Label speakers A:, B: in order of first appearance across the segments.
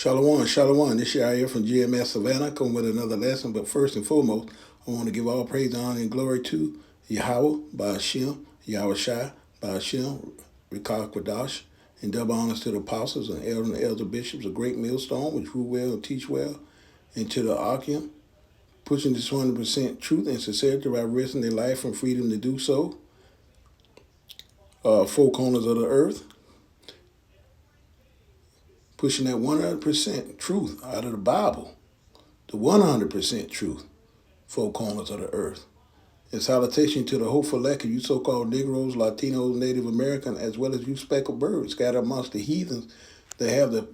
A: Shalom, shalom. This year I here from GMS Savannah, coming with another lesson. But first and foremost, I want to give all praise, honor, and glory to Yahweh, Ba'ashem, Yahweh Shai, Ba'ashem, Rikah Kwadash, and double honors to the apostles and elder bishops, a great millstone, which rule well and teach well, and to the Akim, pushing this 100% truth and sincerity by risking their life and freedom to do so, four corners of the earth, pushing that 100% truth out of the Bible, the 100% truth, four corners of the earth. In salutation to the hopeful elect of you so-called Negroes, Latinos, Native American, as well as you speckled birds scattered amongst the heathens. They have the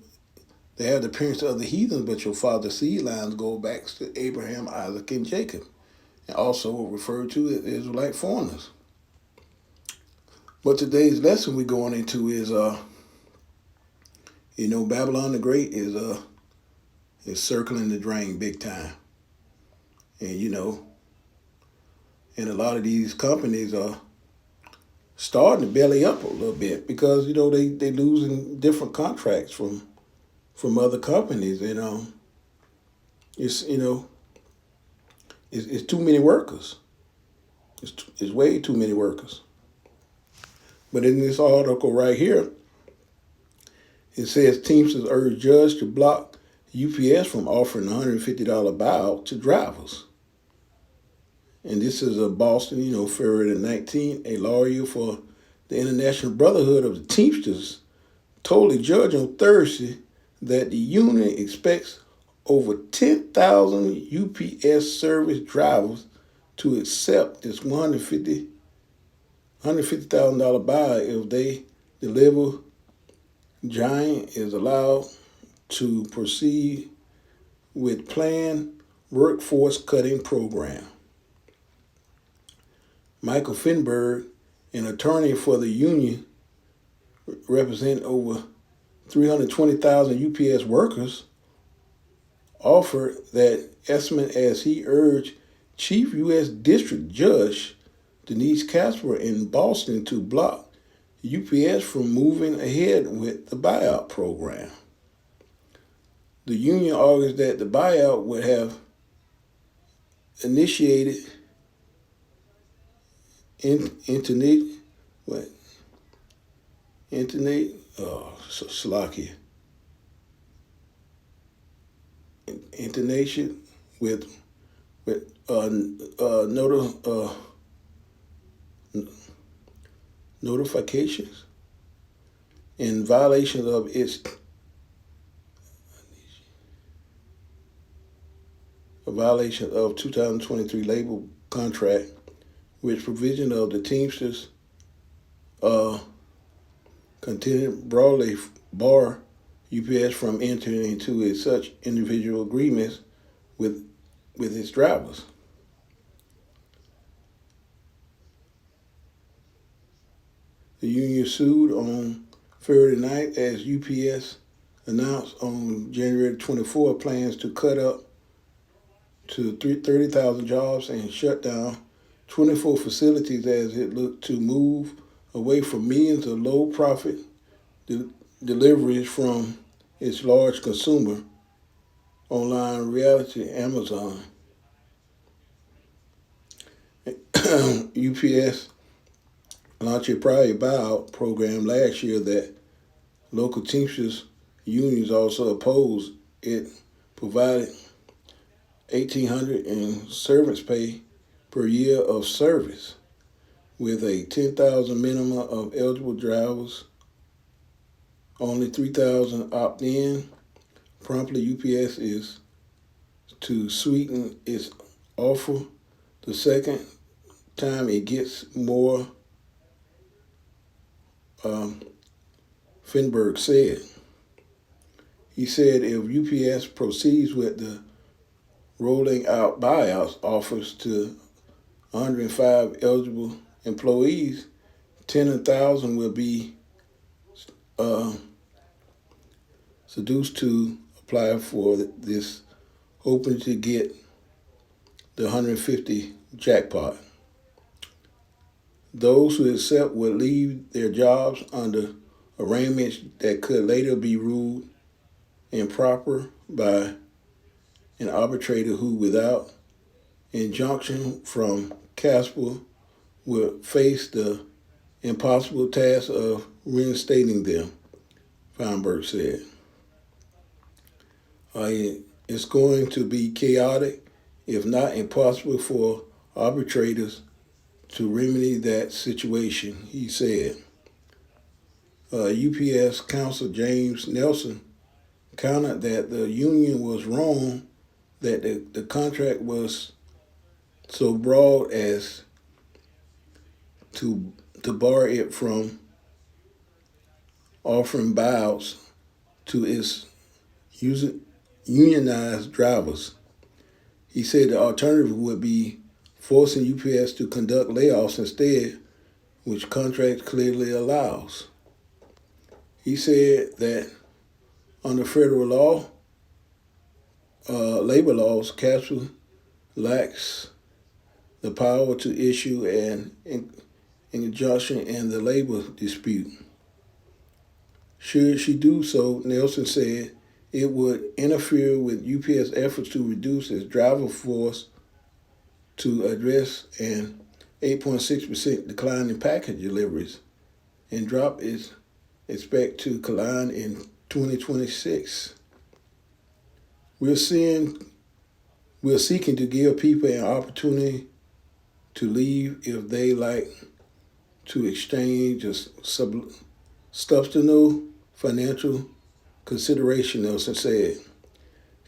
A: appearance of the heathens, but your father's seed lines go back to Abraham, Isaac, and Jacob, and also referred to as Israelite foreigners. But today's lesson we're going into is, Babylon the Great is circling the drain big time, and and a lot of these companies are starting to belly up a little bit because they losing different contracts from other companies, and it's too many workers. It's way too many workers. But in this article right here, it says Teamsters urge judge to block UPS from offering $150 buyout to drivers. And this is a Boston, February 19, a lawyer for the International Brotherhood of the Teamsters told a judge on Thursday that the union expects over 10,000 UPS service drivers to accept this $150,000 buyout if they deliver. Giant is allowed to proceed with planned workforce cutting program. Michael Finberg, an attorney for the union, representing over 320,000 UPS workers, offered that estimate as he urged Chief U.S. District Judge Denise Casper in Boston to block UPS from moving ahead with the buyout program. The union argues that the buyout would have initiated intonation with notifications in violation of its a violation of 2023 labor contract, which provision of the Teamsters continued broadly bar UPS from entering into such individual agreements with its drivers. The union sued on February 9th as UPS announced on January 24 plans to cut up to 30,000 jobs and shut down 24 facilities as it looked to move away from millions of low-profit deliveries from its large consumer online reality Amazon. UPS launched a prior buyout program last year that local Teamsters unions also opposed. It provided $1,800 in servants pay per year of service, with a $10,000 minimum of eligible drivers. Only 3,000 opt in. Promptly, UPS is to sweeten its offer the second time it gets more. Finberg said. He said if UPS proceeds with the rolling out buyouts offers to 105 eligible employees, 10,000 will be seduced to apply for this, hoping to get the 150 jackpot. Those who accept will leave their jobs under arrangements that could later be ruled improper by an arbitrator who, without injunction from Casper, will face the impossible task of reinstating them, Feinberg said. It's going to be chaotic, if not impossible, for arbitrators to remedy that situation, he said. UPS counsel James Nelson countered that the union was wrong, that the contract was so broad as to bar it from offering buyouts to its unionized drivers. He said the alternative would be forcing UPS to conduct layoffs instead, which contract clearly allows. He said that under federal law, labor laws, Casper lacks the power to issue an injunction in the labor dispute. Should she do so, Nelson said, it would interfere with UPS efforts to reduce its driver force to address an 8.6% decline in package deliveries and drop its expect to decline in 2026. We're seeking to give people an opportunity to leave if they like to exchange a substantial financial consideration, Nelson said.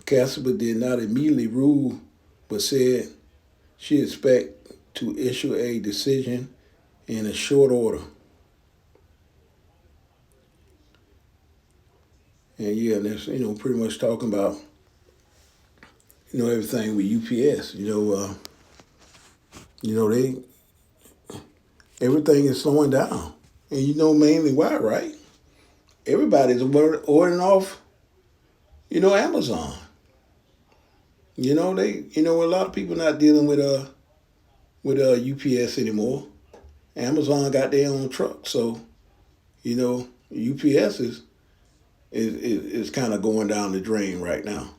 A: Casper did not immediately rule, but said she expects to issue a decision in a short order. And yeah, that's pretty much talking about everything with UPS. They everything is slowing down, and mainly why, right? Everybody's ordering off, Amazon. A lot of people not dealing with UPS anymore. Amazon got their own truck, so UPS is kind of going down the drain right now.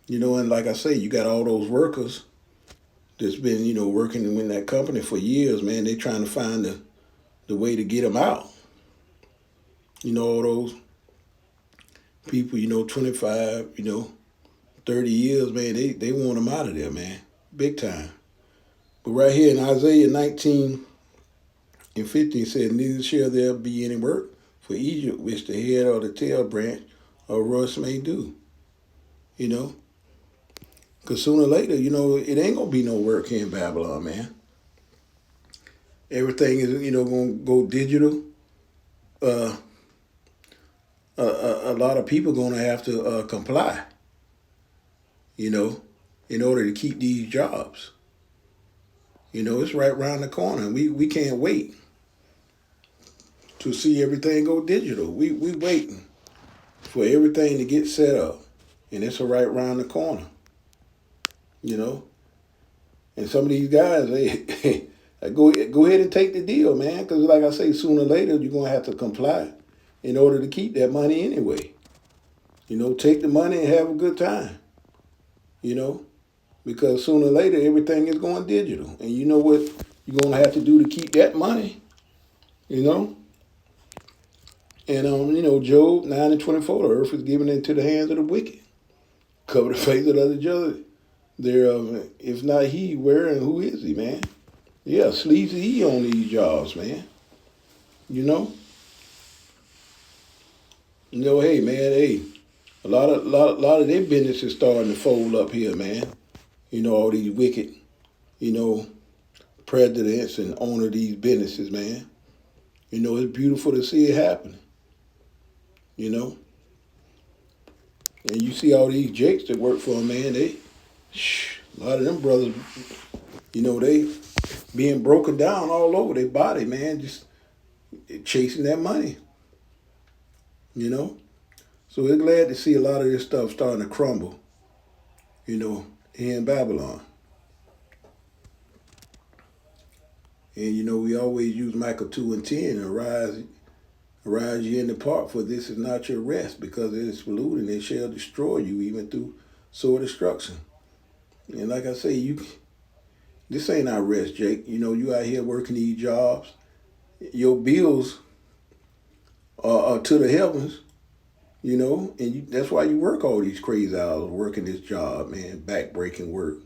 A: And like I say, you got all those workers that's been working in that company for years, man. They trying to find the way to get them out. All those people, 25, 30 years, man, they want them out of there, man, big time. But right here in Isaiah 19 and 15 said, neither shall there be any work for Egypt, which the head or the tail branch or rust may do. Because sooner or later, it ain't going to be no work here in Babylon, man. Everything is, going to go digital. A lot of people going to have to comply, in order to keep these jobs. It's right around the corner. We can't wait to see everything go digital. We waiting for everything to get set up, and it's right around the corner. And some of these guys, they go ahead and take the deal, man, because like I say, sooner or later you're gonna have to comply in order to keep that money anyway. Take the money and have a good time. Because sooner or later everything is going digital, and you know what you're gonna have to do to keep that money. And Job 9:24, the earth is given into the hands of the wicked. Cover the face of the other judge. If not he, where and who is he, man? Yeah, sleazy he on these jobs, man. Hey, man, hey, a lot of their business is starting to fold up here, man. All these wicked, presidents and owner of these businesses, man. It's beautiful to see it happening. And you see all these jakes that work for them, man, a lot of them brothers, they being broken down all over their body, man, just chasing that money. So we're glad to see a lot of this stuff starting to crumble, here in Babylon. And we always use Micah 2:10, Arise ye and depart, for this is not your rest, because it is polluted, and it shall destroy you, even through sore destruction. And like I say, this ain't our rest, Jake. You out here working these jobs. Your bills are to the heavens, and that's why you work all these crazy hours, working this job, man, back-breaking work.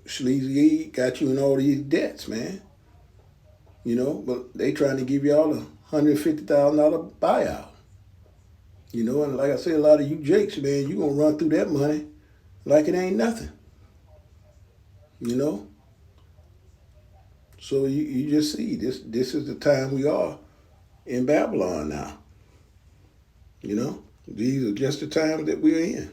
A: Sleazy got you in all these debts, man. But they trying to give you all a $150,000 buyout. And like I say, a lot of you Jakes, man, you gonna run through that money like it ain't nothing. So you just see this is the time we are in Babylon now. These are just the times that we're in.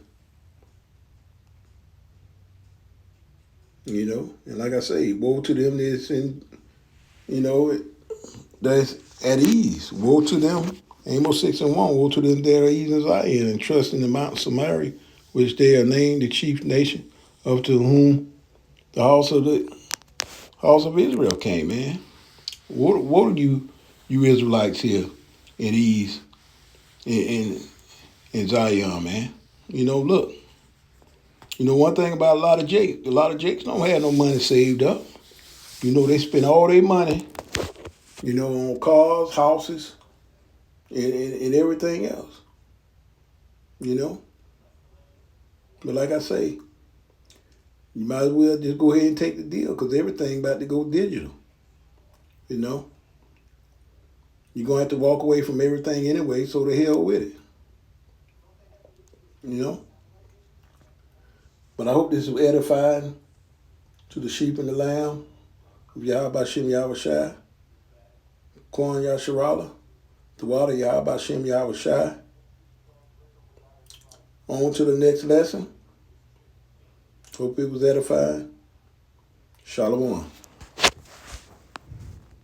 A: And like I say, woe to them that's that's at ease. Woe to them, Amos 6:1, woe to them that are ease in Zion and trust in the Mount Samaria, which they are named the chief nation, of to whom the house of Israel came, man. What are you Israelites here at ease in Zion, man? Look. One thing about a lot of Jakes don't have no money saved up. They spend all their money, on cars, houses, and everything else. But like I say, you might as well just go ahead and take the deal, because everything about to go digital. You're going to have to walk away from everything anyway, so the hell with it. But I hope this is edifying to the sheep and the lamb of Yahweh Shem Yahweh Shai, Kwan Yasharala, the water Yahweh Shem Yahweh Shai. On to the next lesson. Hope it was edifying. Shalom.